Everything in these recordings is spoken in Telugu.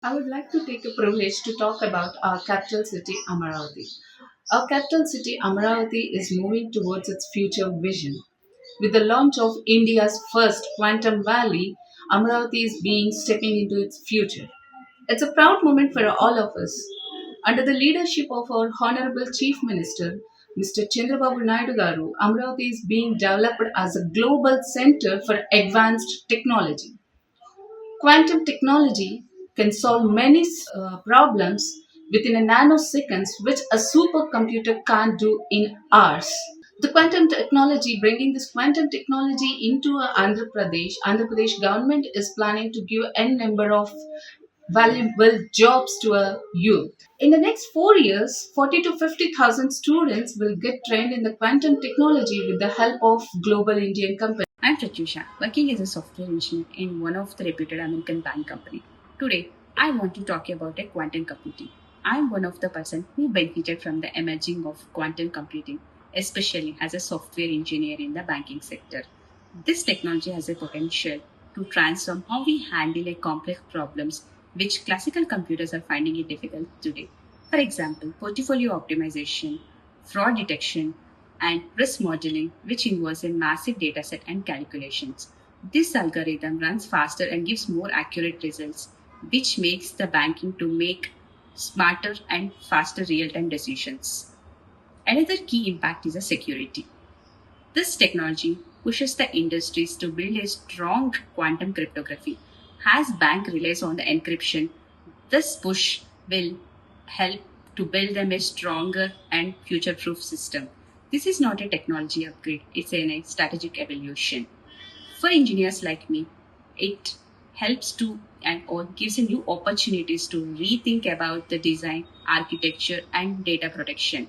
I would like to take a privilege to talk about our capital city, Amaravati. Our capital city, Amaravati, is moving towards its future vision. With the launch of India's first Quantum Valley, Amaravati is being stepping into its future. It's a proud moment for all of us. Under the leadership of our Honorable Chief Minister, Mr. Chandrababu Naidu Garu, Amaravati is being developed as a global center for advanced technology. Quantum technology can solve many problems within a nanoseconds, which a supercomputer can't do in hours. The quantum technology, bringing this quantum technology into Andhra Pradesh government is planning to give n number of valuable jobs to a youth. In the next 4 years, 40 to 50,000 students will get trained in the quantum technology with the help of global Indian companies. I'm Pratyusha, working as a software engineer in one of the reputed American bank company. Today, I want to talk about a quantum computing. I'm one of the person who benefited from the emerging of quantum computing, especially as a software engineer in the banking sector. This technology has a potential to transform how we handle a complex problems which classical computers are finding it difficult today. For example, portfolio optimization, fraud detection, and risk modeling, which involves a massive dataset and calculations. This algorithm runs faster and gives more accurate results, which makes the banking to make smarter and faster real-time decisions. Another key impact is the security. This technology pushes the industries to build a strong quantum cryptography. As bank relies on the encryption, this push will help to build them a stronger and future-proof system. This is not a technology upgrade, it's a strategic evolution. For engineers like me, it helps to and or gives a new opportunities to rethink about the design, architecture, and data protection.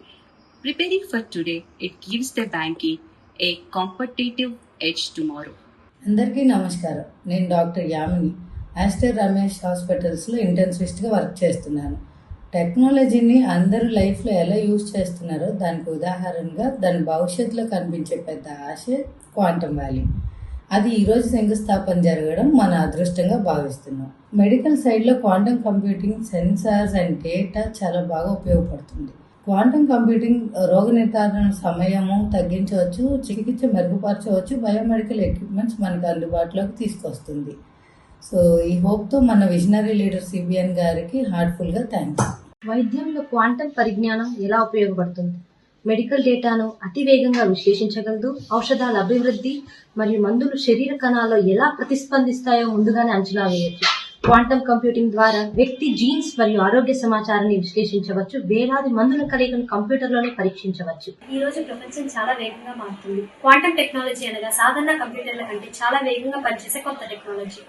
Preparing for today, it gives the banking a competitive edge tomorrow. అందరికీ నమస్కారం. నేను డాక్టర్ యామిని ఆస్టర్ రమేష్ హాస్పిటల్స్లో ఇంటెన్సివిస్ట్గా వర్క్ చేస్తున్నాను. టెక్నాలజీని అందరూ లైఫ్లో ఎలా యూజ్ చేస్తున్నారో దానికి ఉదాహరణగా దాని భవిష్యత్తులో కనిపించే పెద్ద ఆశ క్వాంటమ్ వ్యాలీ. అది ఈరోజు శంకుస్థాపన జరగడం మన అదృష్టంగా భావిస్తున్నాం. మెడికల్ సైడ్లో quantum computing, sensors and data చాలా బాగా ఉపయోగపడుతుంది. క్వాంటమ్ కంప్యూటింగ్ రోగ నిర్ధారణ సమయము తగ్గించవచ్చు, చికిత్స మెరుగుపరచవచ్చు, బయోమెడికల్ ఎక్విప్మెంట్స్ మనకు అందుబాటులోకి తీసుకొస్తుంది. సో ఈ హోప్తో మన విజనరీ లీడర్ సిబిఎన్ గారికి హార్ట్ఫుల్గా థ్యాంక్స్. వైద్యంలో క్వాంటం పరిజ్ఞానం ఎలా ఉపయోగపడుతుంది? మెడికల్ డేటాను అతి వేగంగా విశ్లేషించగలదు. ఔషధాల అభివృద్ధి మరియు మందులు శరీర కణాల్లో ఎలా ప్రతిస్పందిస్తాయో ముందుగానే అంచనా వేయవచ్చు. క్వాంటమ్ కంప్యూటింగ్ ద్వారా వ్యక్తి జీన్స్ మరియు ఆరోగ్య సమాచారాన్ని విశ్లేషించవచ్చు. వేలాది మందుల కలయికను కంప్యూటర్లోనే పరీక్షించవచ్చు. ఈ రోజు ప్రపంచం చాలా వేగంగా మారుతుంది. క్వాంటమ్ టెక్నాలజీ అనగా సాధారణ కంప్యూటర్ల కంటే చాలా వేగంగా పనిచేసే కొత్త టెక్నాలజీ.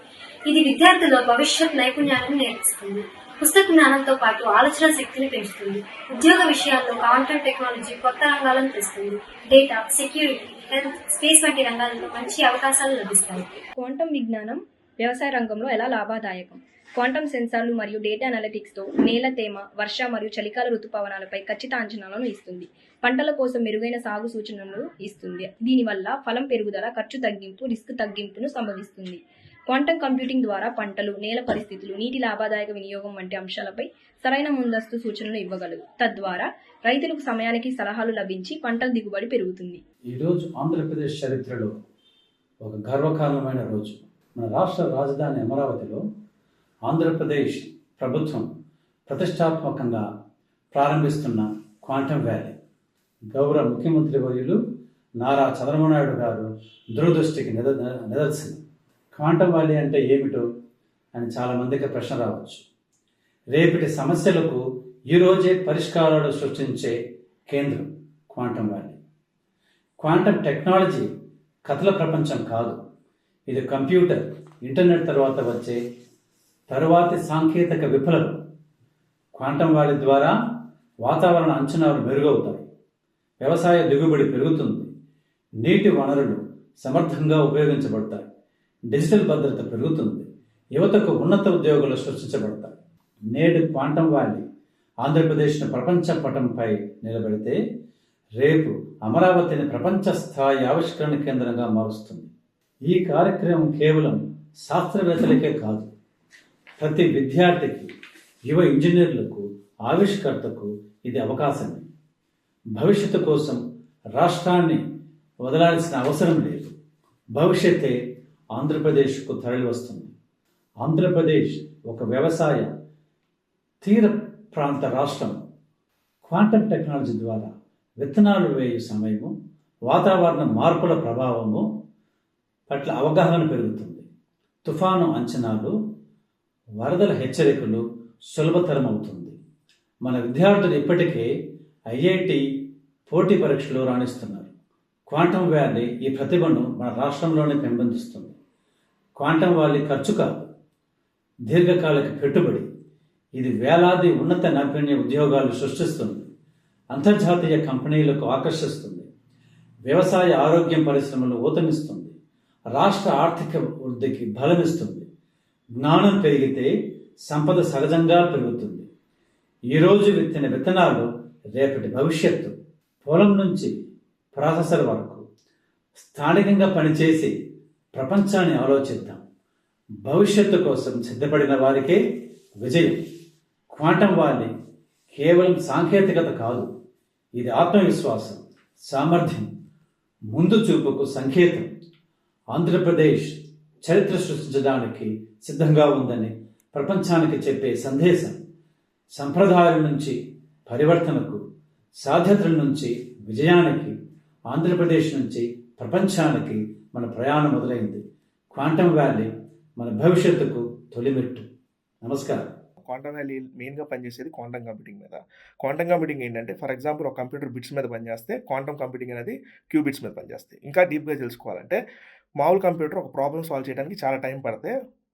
ఇది విద్యార్థుల భవిష్యత్ నైపుణ్యాలను నేర్పిస్తుంది. పుస్తక జ్ఞానంతో పాటు ఆలోచన శక్తిని పెంచుతుంది. ఉద్యోగ విషయాల్లో క్వాంటమ్ టెక్నాలజీ కొత్త రంగాలను తెస్తుంది. డేటా, సెక్యూరిటీ, హెల్త్, స్పేస్ వంటి రంగాలలో మంచి అవకాశాలు లభిస్తాయి. క్వాంటమ్ విజ్ఞానం వ్యవసాయ రంగంలో ఎలా లాభదాయకం? క్వాంటమ్ సెన్సార్లు మరియు డేటా అనలిటిక్స్తో నేల తేమ, వర్ష మరియు చలికాల ఋతుపవనాలపై ఖచ్చిత అంచనాలను ఇస్తుంది. పంటల కోసం మెరుగైన సాగు సూచనలు ఇస్తుంది. దీనివల్ల ఫలం పెరుగుదల, ఖర్చు తగ్గింపు, రిస్క్ తగ్గింపును సంభవిస్తుంది. క్వాంటమ్ కంప్యూటింగ్ ద్వారా పంటలు, నేల పరిస్థితులు, నీటి లాభదాయక వినియోగం వంటి అంశాలపై సరైన ముందస్తు సూచనలు ఇవ్వగలదు. తద్వారా రైతులకు సమయానికి సలహాలు లభించి పంటల దిగుబడి పెరుగుతుంది. ఈరోజు ఆంధ్రప్రదేశ్ చరిత్రలో ఒక గర్వకారణమైన రోజు. మన రాష్ట్ర రాజధాని అమరావతిలో ఆంధ్రప్రదేశ్ ప్రభుత్వం ప్రతిష్టాత్మకంగా ప్రారంభిస్తున్న క్వాంటమ్ వ్యాలీ గౌరవ ముఖ్యమంత్రి వర్యులు నారా చంద్రబాబు నాయుడు గారు దూరదృష్టికి నిదర్శనం. క్వాంటమ్ వ్యాలీ అంటే ఏమిటో అని చాలామందికి ప్రశ్న రావచ్చు. రేపటి సమస్యలకు ఈరోజే పరిష్కారాలు సృష్టించే కేంద్రం క్వాంటమ్ వ్యాలీ. క్వాంటమ్ టెక్నాలజీ కథల ప్రపంచం కాదు. ఇది కంప్యూటర్, ఇంటర్నెట్ తర్వాత వచ్చే తరువాతి సాంకేతిక విప్లవం. క్వాంటమ్ వ్యాలీ ద్వారా వాతావరణ అంచనాలు మెరుగవుతాయి, వ్యవసాయ దిగుబడి పెరుగుతుంది, నీటి వనరులు సమర్థంగా ఉపయోగించబడతాయి, డిజిటల్ భద్రత పెరుగుతుంది, యువతకు ఉన్నత ఉద్యోగాలు సృష్టించబడతాయి. నేడు క్వాంటమ్ వ్యాలీ ఆంధ్రప్రదేశ్ను ప్రపంచ పటంపై నిలబెడితే రేపు అమరావతిని ప్రపంచ స్థాయి ఆవిష్కరణ కేంద్రంగా మారుస్తుంది. ఈ కార్యక్రమం కేవలం శాస్త్రవేత్తలకే కాదు, ప్రతి విద్యార్థికి, యువ ఇంజనీర్లకు, ఆవిష్కర్తకు ఇది అవకాశమే. భవిష్యత్తు కోసం రాష్ట్రాన్ని వదలాల్సిన అవసరం లేదు. భవిష్యత్తే ఆంధ్రప్రదేశ్కు తరలి వస్తుంది. ఆంధ్రప్రదేశ్ ఒక వ్యవసాయ తీర ప్రాంత రాష్ట్రం. క్వాంటమ్ టెక్నాలజీ ద్వారా విత్తనాలు వేయు సమయము, వాతావరణ మార్పుల ప్రభావము పట్ల అవగాహన పెరుగుతుంది. తుఫాను అంచనాలు, వరదల హెచ్చరికలు సులభతరం అవుతుంది. మన విద్యార్థులు ఇప్పటికే ఐఐటి పోటీ పరీక్షలు రాణిస్తున్నారు. క్వాంటమ్ వ్యాలీ ఈ ప్రతిభను మన రాష్ట్రంలోనే పెంపొందిస్తుంది. క్వాంటమ్ వ్యాలీ ఖర్చు కాదు, దీర్ఘకాలిక పెట్టుబడి. ఇది వేలాది ఉన్నత నైపుణ్య ఉద్యోగాలు సృష్టిస్తుంది, అంతర్జాతీయ కంపెనీలకు ఆకర్షిస్తుంది, వ్యవసాయ ఆరోగ్యం పరిశ్రమలు ఊతమిస్తుంది, రాష్ట్ర ఆర్థిక వృద్ధికి బలమిస్తుంది. జ్ఞానం పెరిగితే సంపద సహజంగా పెరుగుతుంది. ఈరోజు విత్తిన విత్తనాలు రేపటి భవిష్యత్తు. పొలం నుంచి ప్రాసెసర్ వరకు స్థానికంగా పనిచేసి ప్రపంచాన్ని ఆలోచిద్దాం. భవిష్యత్తు కోసం సిద్ధపడిన వారికే విజయం. క్వాంటమ్ వ్యాలీ కేవలం సాంకేతికత కాదు, ఇది ఆత్మవిశ్వాసం, సామర్థ్యం, ముందు చూపుకు సంకేతం. ఆంధ్రప్రదేశ్ చరిత్ర సృష్టించడానికి సిద్ధంగా ఉందని ప్రపంచానికి చెప్పే సందేశం. సంప్రదాయాల నుంచి పరివర్తనకు, సాధ్యతల నుంచి విజయానికి, ఆంధ్రప్రదేశ్ నుంచి ప్రపంచానికి మన ప్రయాణం మొదలైంది. క్వాంటమ్ వ్యాలీ మన భవిష్యత్తుకు తొలిమెట్టు. నమస్కారం. క్వాంటమ్ వ్యాలీ మెయిన్గా పనిచేసేది క్వాంటమ్ కంప్యూటింగ్ మీద. క్వాంటమ్ కంప్యూటింగ్ ఏంటంటే, ఫర్ ఎగ్జాంపుల్ ఒక కంప్యూటర్ బిట్స్ మీద పనిచేస్తే క్వాంటమ్ కంప్యూటింగ్ అనేది క్యూబిట్స్ మీద పనిచేస్తాయి. ఇంకా డీప్గా తెలుసుకోవాలంటే, మామూలు కంప్యూటర్ ఒక ప్రాబ్లమ్ సాల్వ్ చేయడానికి చాలా టైం పడితే,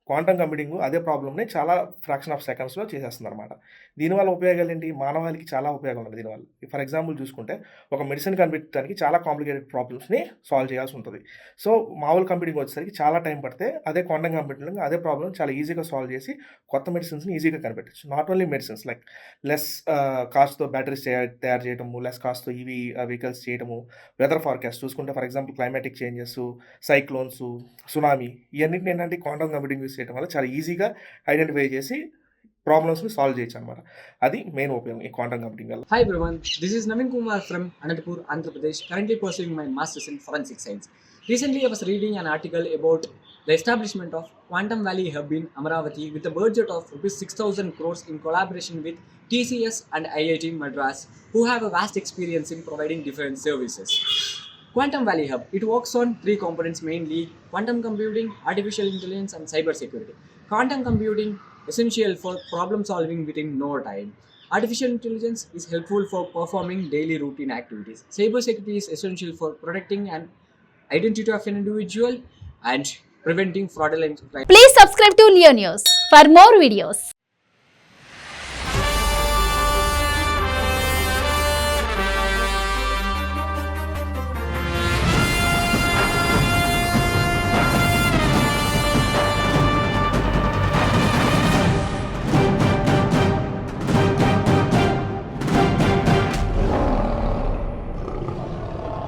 క్వాంటమ్ కంప్యూటింగ్ అదే ప్రాబ్లమ్ని చాలా ఫ్రాక్షన్ ఆఫ్ సెకండ్స్లో చేసేస్తుంది అనమాట. దీనివల్ల ఉపయోగాలు ఏంటి? మానవాళికి చాలా ఉపయోగాలు ఉన్నాయి దీనివల్ల. ఫర్ ఎగ్జాంపుల్ చూసుకుంటే, ఒక మెడిసిన్ కనిపెట్టడానికి చాలా కాంప్లికేటెడ్ ప్రాబ్లమ్స్ని సాల్వ్ చేయాల్సి ఉంటుంది. సో మామూలు కంప్యూటింగ్ వచ్చేసరికి చాలా టైం పడితే, అదే క్వాంటమ్ కంప్యూటింగ్ అదే ప్రాబ్లమ్ చాలా ఈజీగా సాల్వ్ చేసి కొత్త మెడిసిన్స్ని ఈజీగా కనిపెట్టచ్చు. Not only medicines, like less కాస్ట్తో బ్యాటరీస్ తయారు చేయడము, లెస్ కాస్ట్తో ఈవీ వెహికల్స్ చేయడము, వెదర్ ఫార్కాస్ట్ చూసుకుంటే for example climatic changes, cyclones, tsunami, ఇవన్నింటిని ఏంటంటే క్వాంటమ్ కంప్యూటింగ్ యూస్ చేయడం వల్ల చాలా ఈజీగా ఐడెంటిఫై చేసి ప్రాబ్లమ్స్ని సాల్వ్ చేయొచ్చు అనమాట. అది మెయిన్ ఉపయోగం ఈ క్వాంటమ్ కంప్యూటింగ్ వల్ల. Hi everyone, this is Navin Kumar from Anantapur, Andhra Pradesh, currently pursuing my Masters in Forensic Science. Recently, I was reading an article about the establishment of Quantum Valley Hub in Amaravati with a budget of rupees 6,000 crores in collaboration with TCS and IIT Madras, who have a vast experience in providing different services. Quantum Valley Hub, it works on three components mainly: quantum computing, artificial intelligence and cyber security. Quantum computing essential for problem solving within no time. Artificial intelligence is helpful for performing daily routine activities. Cyber security is essential for protecting an identity of an individual and preventing fraudulent crime. Please subscribe to Leo News for more videos.